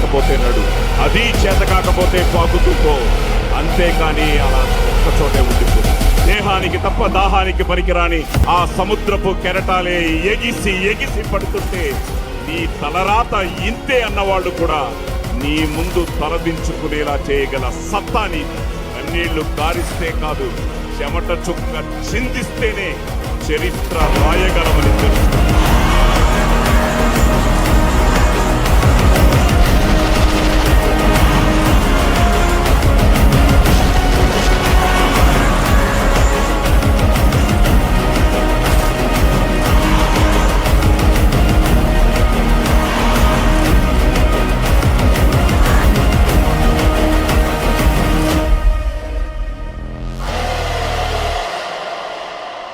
కాకపోతే నడు, అది చేత కాకపోతే పాకుతూపో, అంతేకాని అలా ఒక్కచోటే ఉండిపో. దేహానికి తప్ప దాహానికి పనికిరాని ఆ సముద్రపు కెరటాలే ఎగిసి ఎగిసి పడుతుంటే నీ తలరాత ఇంతే అన్నవాళ్ళు కూడా నీ ముందు తలదించుకునేలా చేయగల సత్తా నీది. కన్నీళ్లు కారిస్తే కాదు, చెమట చుక్క చిందిస్తేనే చరిత్ర రాయగలమని తెలుసు.